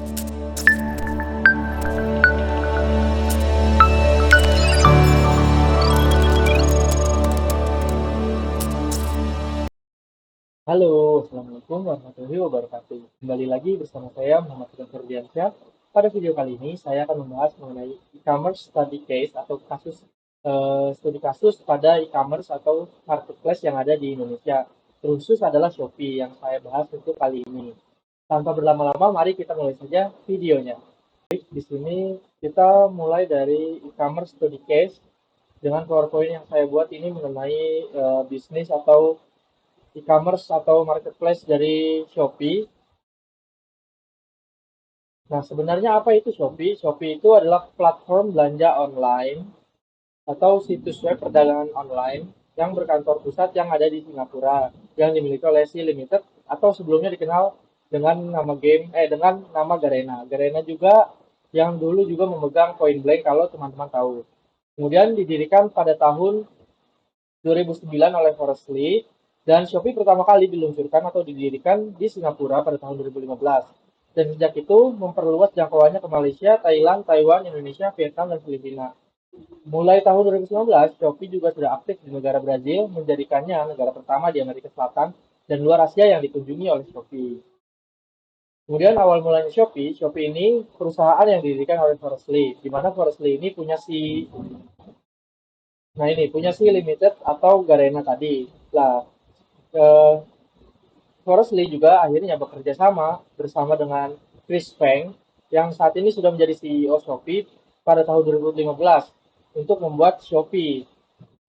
Halo, Assalamualaikum warahmatullahi wabarakatuh. Kembali lagi bersama saya Muhammad Firdan Ferdiansyah. Pada video kali ini saya akan membahas mengenai e-commerce study case atau studi kasus pada e-commerce atau marketplace yang ada di Indonesia. Terkhusus adalah Shopee yang saya bahas untuk kali ini. Tanpa berlama-lama, mari kita mulai saja videonya. Di sini kita mulai dari e-commerce study case dengan PowerPoint yang saya buat ini mengenai bisnis atau e-commerce atau marketplace dari Shopee. Nah, sebenarnya apa itu Shopee? Shopee itu adalah platform belanja online atau situs web perdagangan online yang berkantor pusat yang ada di Singapura, yang dimiliki oleh Sea Limited atau sebelumnya dikenal dengan dengan nama Garena. Garena juga yang dulu juga memegang Point Blank kalau teman-teman tahu. Kemudian didirikan pada tahun 2009 oleh Forrest Lee, dan Shopee pertama kali diluncurkan atau didirikan di Singapura pada tahun 2015. Dan sejak itu memperluas jangkauannya ke Malaysia, Thailand, Taiwan, Indonesia, Vietnam, dan Filipina. Mulai tahun 2019, Shopee juga sudah aktif di negara Brazil, menjadikannya negara pertama di Amerika Selatan dan luar Asia yang dikunjungi oleh Shopee. Kemudian awal mulanya Shopee ini perusahaan yang didirikan oleh Forrest Lee, di mana Forrest Lee ini punya si Limited atau Garena tadi. Lah, eh, Forrest Lee juga akhirnya bekerja sama bersama dengan Chris Feng yang saat ini sudah menjadi CEO Shopee pada tahun 2015 untuk membuat Shopee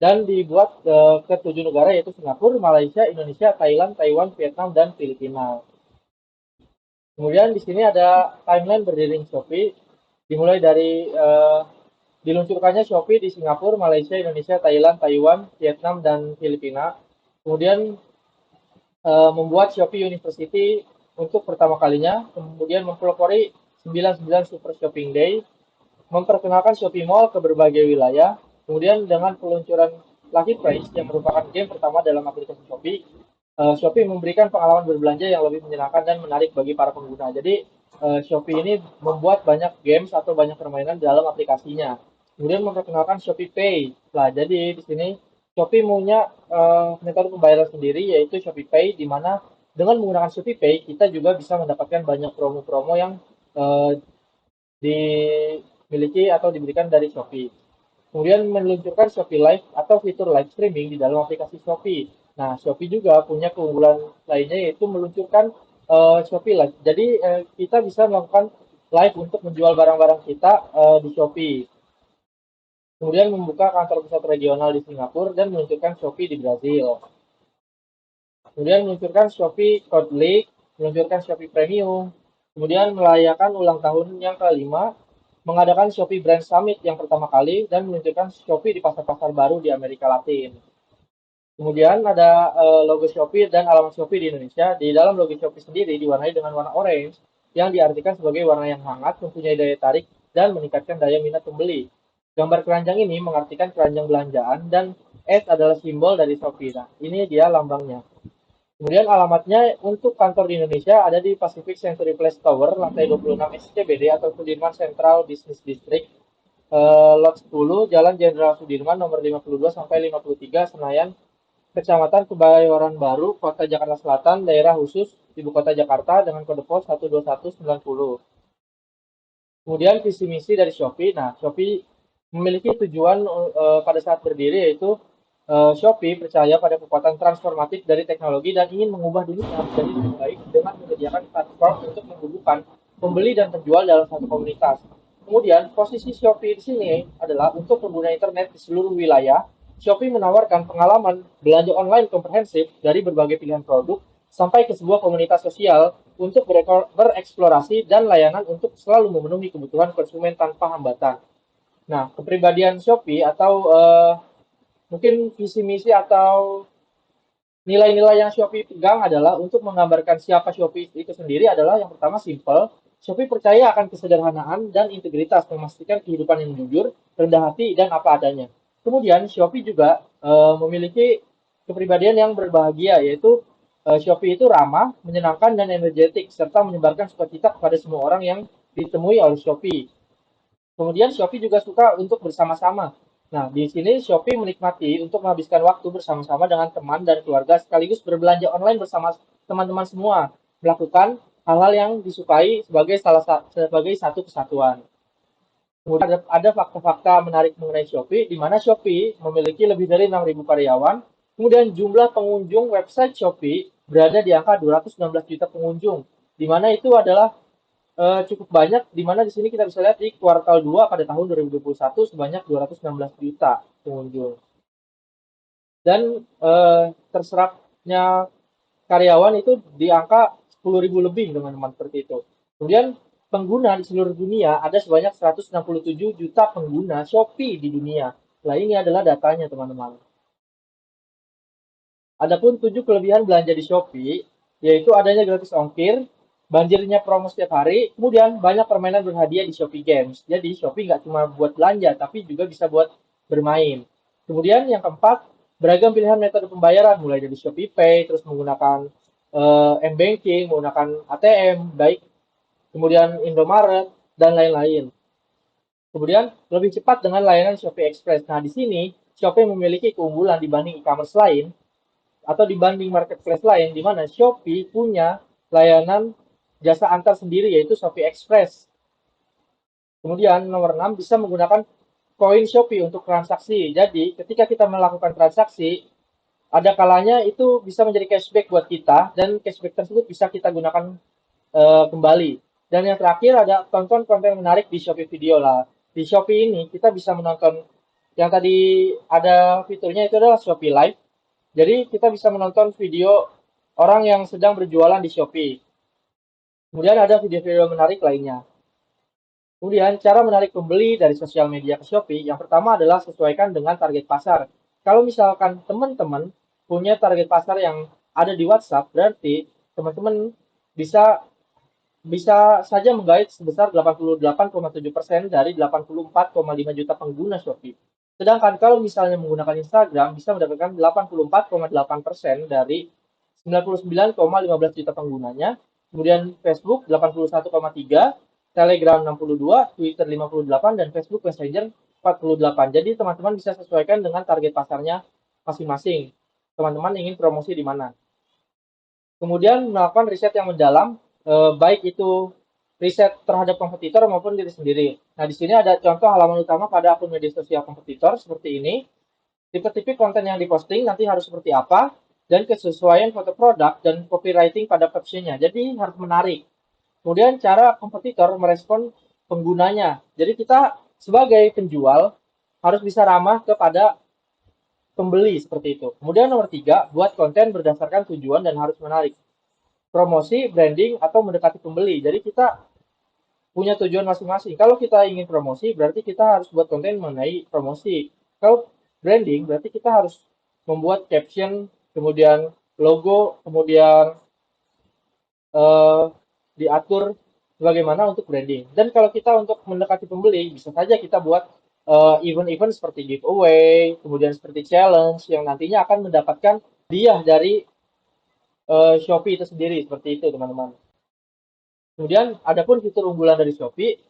dan dibuat ke 7 negara yaitu Singapura, Malaysia, Indonesia, Thailand, Taiwan, Vietnam, dan Filipina. Kemudian di sini ada timeline berdirinya Shopee dimulai dari diluncurkannya Shopee di Singapura, Malaysia, Indonesia, Thailand, Taiwan, Vietnam, dan Filipina. Kemudian membuat Shopee University untuk pertama kalinya, kemudian mempelopori 99 Super Shopping Day, memperkenalkan Shopee Mall ke berbagai wilayah, kemudian dengan peluncuran Lucky Price yang merupakan game pertama dalam aplikasi Shopee, Shopee memberikan pengalaman berbelanja yang lebih menyenangkan dan menarik bagi para pengguna. Jadi Shopee ini membuat banyak games atau banyak permainan dalam aplikasinya. Kemudian memperkenalkan Shopee Pay. Nah, jadi di sini Shopee punya metode pembayaran sendiri yaitu Shopee Pay, di mana dengan menggunakan Shopee Pay kita juga bisa mendapatkan banyak promo-promo yang uh, dimiliki atau diberikan dari Shopee. Kemudian meluncurkan Shopee Live atau fitur live streaming di dalam aplikasi Shopee. Nah, Shopee juga punya keunggulan lainnya yaitu meluncurkan Shopee Live. Jadi kita bisa melakukan live untuk menjual barang-barang kita di Shopee. Kemudian membuka kantor pusat regional di Singapura dan meluncurkan Shopee di Brazil. Kemudian meluncurkan Shopee Code League, meluncurkan Shopee Premium. Kemudian merayakan ulang tahun yang kelima, mengadakan Shopee Brand Summit yang pertama kali, dan meluncurkan Shopee di pasar-pasar baru di Amerika Latin. Kemudian ada logo Shopee dan alamat Shopee di Indonesia. Di dalam logo Shopee sendiri diwarnai dengan warna orange, yang diartikan sebagai warna yang hangat, mempunyai daya tarik, dan meningkatkan daya minat pembeli. Gambar keranjang ini mengartikan keranjang belanjaan, dan S adalah simbol dari Shopee. Nah, ini dia lambangnya. Kemudian alamatnya untuk kantor di Indonesia ada di Pacific Century Place Tower, lantai 26 SCBD atau Sudirman Central Business District, Lot 10, Jalan Jenderal Sudirman nomor 52 sampai 53, Senayan, Kecamatan Kebayoran Baru, Kota Jakarta Selatan, daerah khusus Ibu Kota Jakarta dengan kode pos 12190. Kemudian visi misi dari Shopee. Nah, Shopee memiliki tujuan pada saat berdiri yaitu Shopee percaya pada kekuatan transformatif dari teknologi dan ingin mengubah dunia menjadi lebih baik dengan menyediakan platform untuk menghubungkan pembeli dan penjual dalam satu komunitas. Kemudian posisi Shopee di sini adalah untuk pengguna internet di seluruh wilayah. Shopee menawarkan pengalaman belanja online komprehensif dari berbagai pilihan produk sampai ke sebuah komunitas sosial untuk bereksplorasi dan layanan untuk selalu memenuhi kebutuhan konsumen tanpa hambatan. Nah, kepribadian Shopee atau mungkin visi misi atau nilai-nilai yang Shopee pegang adalah untuk menggambarkan siapa Shopee itu sendiri adalah yang pertama simple. Shopee percaya akan kesederhanaan dan integritas, memastikan kehidupan yang jujur, rendah hati, dan apa adanya. Kemudian Shopee juga memiliki kepribadian yang berbahagia, yaitu Shopee itu ramah, menyenangkan, dan energetik, serta menyebarkan sukacita kepada semua orang yang ditemui oleh Shopee. Kemudian Shopee juga suka untuk bersama-sama. Nah, di sini Shopee menikmati untuk menghabiskan waktu bersama-sama dengan teman dan keluarga sekaligus berbelanja online bersama teman-teman semua, melakukan hal-hal yang disukai sebagai satu kesatuan. Kemudian ada fakta-fakta menarik mengenai Shopee, di mana Shopee memiliki lebih dari 6.000 karyawan. Kemudian jumlah pengunjung website Shopee berada di angka 216 juta pengunjung, di mana itu adalah cukup banyak, di mana di sini kita bisa lihat di kuartal 2 pada tahun 2021 sebanyak 216 juta pengunjung. Dan terserapnya karyawan itu di angka 10.000 lebih, teman-teman, seperti itu. Kemudian pengguna di seluruh dunia ada sebanyak 167 juta pengguna Shopee di dunia. Nah, ini adalah datanya, teman-teman. Adapun 7 kelebihan belanja di Shopee, yaitu adanya gratis ongkir, banjirnya promo setiap hari, kemudian banyak permainan berhadiah di Shopee Games. Jadi Shopee nggak cuma buat belanja, tapi juga bisa buat bermain. Kemudian yang keempat, beragam pilihan metode pembayaran, mulai dari Shopee Pay, terus menggunakan m-banking, menggunakan ATM, baik, kemudian Indomaret, dan lain-lain. Kemudian lebih cepat dengan layanan Shopee Express. Nah, di sini Shopee memiliki keunggulan dibanding e-commerce lain, atau dibanding marketplace lain, di mana Shopee punya layanan jasa antar sendiri, yaitu Shopee Express. Kemudian nomor 6, bisa menggunakan koin Shopee untuk transaksi. Jadi ketika kita melakukan transaksi, ada kalanya itu bisa menjadi cashback buat kita, dan cashback tersebut bisa kita gunakan kembali. Dan yang terakhir, ada tonton konten menarik di Shopee Video lah. Di Shopee ini kita bisa menonton, yang tadi ada fiturnya itu adalah Shopee Live. Jadi kita bisa menonton video orang yang sedang berjualan di Shopee. Kemudian ada video-video menarik lainnya. Kemudian cara menarik pembeli dari sosial media ke Shopee, yang pertama adalah sesuaikan dengan target pasar. Kalau misalkan teman-teman punya target pasar yang ada di WhatsApp, berarti teman-teman bisa bisa saja menggait sebesar 88,7% dari 84,5 juta pengguna Shopee. Sedangkan kalau misalnya menggunakan Instagram, bisa mendapatkan 84,8% dari 99,15 juta penggunanya. Kemudian Facebook 81,3, Telegram 62, Twitter 58, dan Facebook Messenger 48. Jadi teman-teman bisa sesuaikan dengan target pasarnya masing-masing. Teman-teman ingin promosi di mana. Kemudian melakukan riset yang mendalam, baik itu riset terhadap kompetitor maupun diri sendiri. Nah, di sini ada contoh halaman utama pada akun media sosial kompetitor seperti ini. Tipe-tipe konten yang diposting nanti harus seperti apa, dan kesesuaian foto produk dan copywriting pada captionnya. Jadi harus menarik. Kemudian cara kompetitor merespon penggunanya. Jadi kita sebagai penjual harus bisa ramah kepada pembeli seperti itu. Kemudian nomor 3, buat konten berdasarkan tujuan dan harus menarik. Promosi, branding, atau mendekati pembeli. Jadi kita punya tujuan masing-masing. Kalau kita ingin promosi, berarti kita harus buat konten mengenai promosi. Kalau branding, berarti kita harus membuat caption, kemudian logo, kemudian eh, diatur bagaimana untuk branding. Dan kalau kita untuk mendekati pembeli, bisa saja kita buat event-event seperti giveaway, kemudian seperti challenge yang nantinya akan mendapatkan hadiah dari Shopee itu sendiri, seperti itu, teman-teman. Kemudian ada pun fitur unggulan dari Shopee,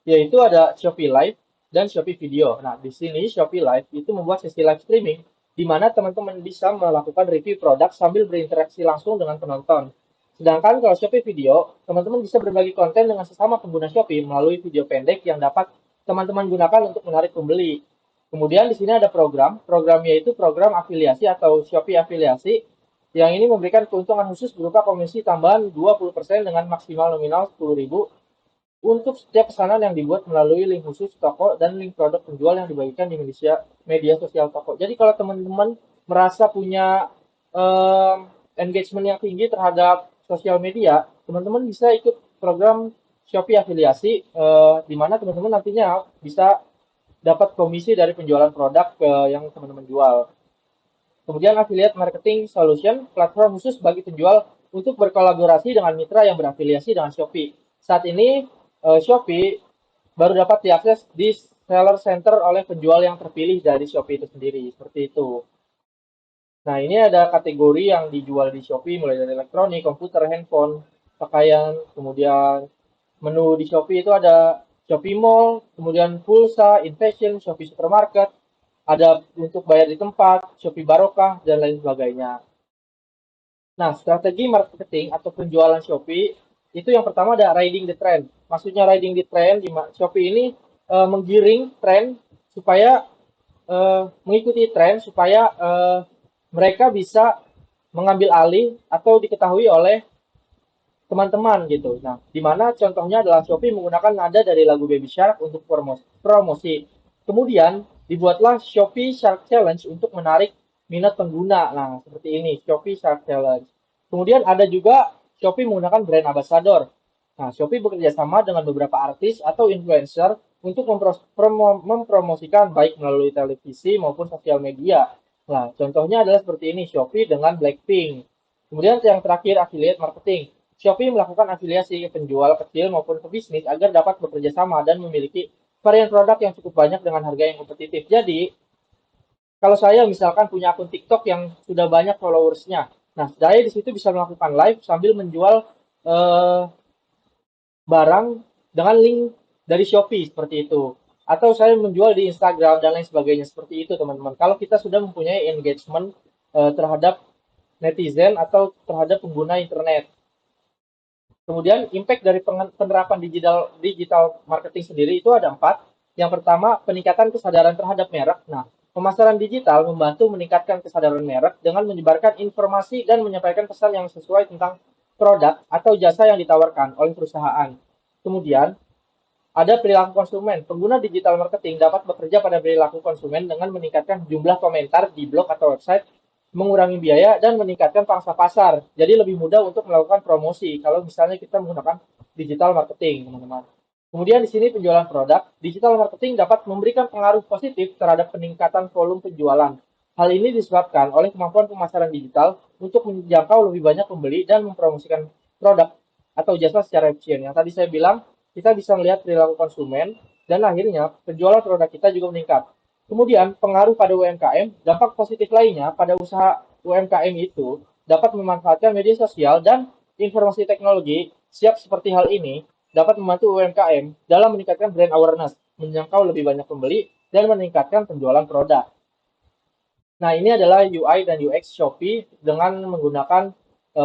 yaitu ada Shopee Live dan Shopee Video. Nah, di sini Shopee Live itu membuat sesi live streaming, di mana teman-teman bisa melakukan review produk sambil berinteraksi langsung dengan penonton. Sedangkan kalau Shopee Video, teman-teman bisa berbagi konten dengan sesama pengguna Shopee melalui video pendek yang dapat teman-teman gunakan untuk menarik pembeli. Kemudian di sini ada programnya itu program afiliasi atau Shopee afiliasi, yang ini memberikan keuntungan khusus berupa komisi tambahan 20% dengan maksimal nominal 10.000 untuk setiap pesanan yang dibuat melalui link khusus toko dan link produk penjual yang dibagikan di media sosial toko. Jadi kalau teman-teman merasa punya engagement yang tinggi terhadap sosial media, teman-teman bisa ikut program Shopee afiliasi, di mana teman-teman nantinya bisa dapat komisi dari penjualan produk yang teman-teman jual. Kemudian affiliate marketing solution, platform khusus bagi penjual untuk berkolaborasi dengan mitra yang berafiliasi dengan Shopee. Saat ini Shopee baru dapat diakses di seller center oleh penjual yang terpilih dari Shopee itu sendiri, seperti itu. Nah, ini ada kategori yang dijual di Shopee mulai dari elektronik, komputer, handphone, pakaian, kemudian menu di Shopee itu ada Shopee Mall, kemudian pulsa, in-fashion, Shopee Supermarket, ada untuk bayar di tempat, Shopee Barokah, dan lain sebagainya. Nah, strategi marketing atau penjualan Shopee itu yang pertama ada riding the trend. Maksudnya riding the trend di Shopee ini menggiring tren supaya mengikuti tren supaya mereka bisa mengambil alih atau diketahui oleh teman-teman gitu. Nah, di mana contohnya adalah Shopee menggunakan nada dari lagu Baby Shark untuk promosi. Kemudian dibuatlah Shopee Shark Challenge untuk menarik minat pengguna. Nah, seperti ini, Shopee Shark Challenge. Kemudian ada juga Shopee menggunakan brand ambassador. Nah, Shopee bekerja sama dengan beberapa artis atau influencer untuk mempromosikan baik melalui televisi maupun sosial media. Nah, contohnya adalah seperti ini, Shopee dengan Blackpink. Kemudian yang terakhir, affiliate marketing. Shopee melakukan afiliasi ke penjual kecil maupun pebisnis agar dapat bekerja sama dan memiliki varian produk yang cukup banyak dengan harga yang kompetitif. Jadi, kalau saya misalkan punya akun TikTok yang sudah banyak followersnya, nah saya di situ bisa melakukan live sambil menjual eh, barang dengan link dari Shopee seperti itu. Atau saya menjual di Instagram dan lain sebagainya seperti itu teman-teman. Kalau kita sudah mempunyai engagement terhadap netizen atau terhadap pengguna internet. Kemudian impact dari penerapan digital marketing sendiri itu ada 4. Yang pertama, peningkatan kesadaran terhadap merek. Nah, pemasaran digital membantu meningkatkan kesadaran merek dengan menyebarkan informasi dan menyampaikan pesan yang sesuai tentang produk atau jasa yang ditawarkan oleh perusahaan. Kemudian, ada perilaku konsumen. Pengguna digital marketing dapat bekerja pada perilaku konsumen dengan meningkatkan jumlah komentar di blog atau website, mengurangi biaya, dan meningkatkan pangsa pasar. Jadi lebih mudah untuk melakukan promosi kalau misalnya kita menggunakan digital marketing, teman-teman. Kemudian di sini penjualan produk, digital marketing dapat memberikan pengaruh positif terhadap peningkatan volume penjualan. Hal ini disebabkan oleh kemampuan pemasaran digital untuk menjangkau lebih banyak pembeli dan mempromosikan produk atau jasa secara efisien. Yang tadi saya bilang, kita bisa melihat perilaku konsumen, dan akhirnya penjualan produk kita juga meningkat. Kemudian, pengaruh pada UMKM, dampak positif lainnya pada usaha UMKM itu dapat memanfaatkan media sosial dan informasi teknologi siap seperti hal ini dapat membantu UMKM dalam meningkatkan brand awareness, menjangkau lebih banyak pembeli, dan meningkatkan penjualan produk. Nah, ini adalah UI dan UX Shopee dengan menggunakan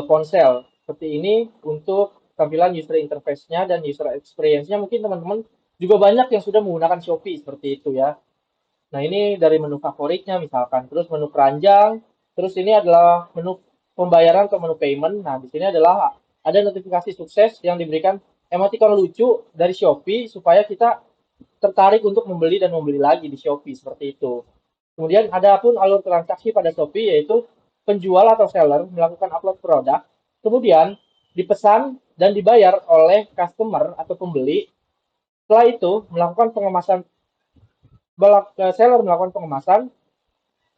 ponsel. Seperti ini untuk tampilan user interface-nya dan user experience-nya. Mungkin teman-teman juga banyak yang sudah menggunakan Shopee seperti itu ya. Nah, ini dari menu favoritnya misalkan. Terus menu keranjang. Terus ini adalah menu pembayaran atau menu payment. Nah, di sini adalah ada notifikasi sukses yang diberikan emoticon lucu dari Shopee supaya kita tertarik untuk membeli dan membeli lagi di Shopee seperti itu. Kemudian ada pun alur transaksi pada Shopee yaitu penjual atau seller melakukan upload produk, kemudian dipesan dan dibayar oleh customer atau pembeli. Setelah itu melakukan pengemasan, seller melakukan pengemasan,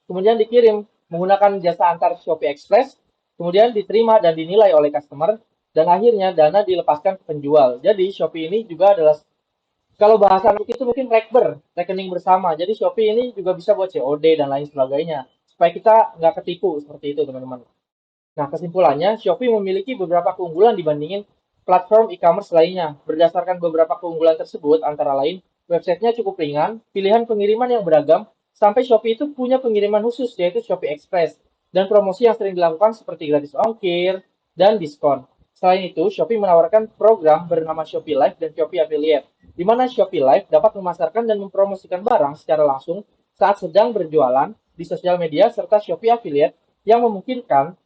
kemudian dikirim menggunakan jasa antar Shopee Express, kemudian diterima dan dinilai oleh customer, dan akhirnya dana dilepaskan ke penjual. Jadi Shopee ini juga adalah, kalau bahasa itu mungkin rekening bersama. Jadi Shopee ini juga bisa buat COD dan lain sebagainya. Supaya kita nggak ketipu seperti itu teman-teman. Nah kesimpulannya, Shopee memiliki beberapa keunggulan dibandingin platform e-commerce lainnya. Berdasarkan beberapa keunggulan tersebut, antara lain, websitenya cukup ringan, pilihan pengiriman yang beragam, sampai Shopee itu punya pengiriman khusus, yaitu Shopee Express. Dan promosi yang sering dilakukan seperti gratis ongkir dan diskon. Selain itu, Shopee menawarkan program bernama Shopee Live dan Shopee Affiliate, di mana Shopee Live dapat memasarkan dan mempromosikan barang secara langsung saat sedang berjualan di sosial media, serta Shopee Affiliate yang memungkinkan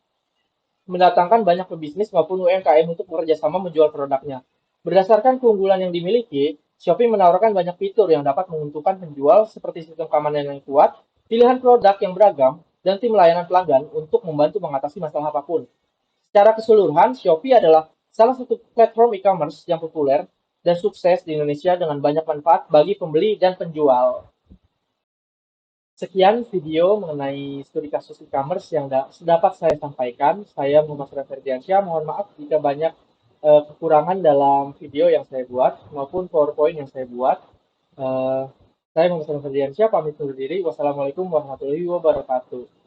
mendatangkan banyak pebisnis maupun UMKM untuk bekerjasama menjual produknya. Berdasarkan keunggulan yang dimiliki, Shopee menawarkan banyak fitur yang dapat menguntungkan penjual seperti sistem keamanan yang kuat, pilihan produk yang beragam, dan tim layanan pelanggan untuk membantu mengatasi masalah apapun. Secara keseluruhan, Shopee adalah salah satu platform e-commerce yang populer dan sukses di Indonesia dengan banyak manfaat bagi pembeli dan penjual. Sekian video mengenai studi kasus e-commerce yang dapat saya sampaikan. Saya Muhammad Ferdiansyah. Mohon maaf jika banyak kekurangan dalam video yang saya buat maupun PowerPoint yang saya buat. Uh, saya Muhammad Ferdiansyah pamit undur diri. Wassalamualaikum warahmatullahi wabarakatuh.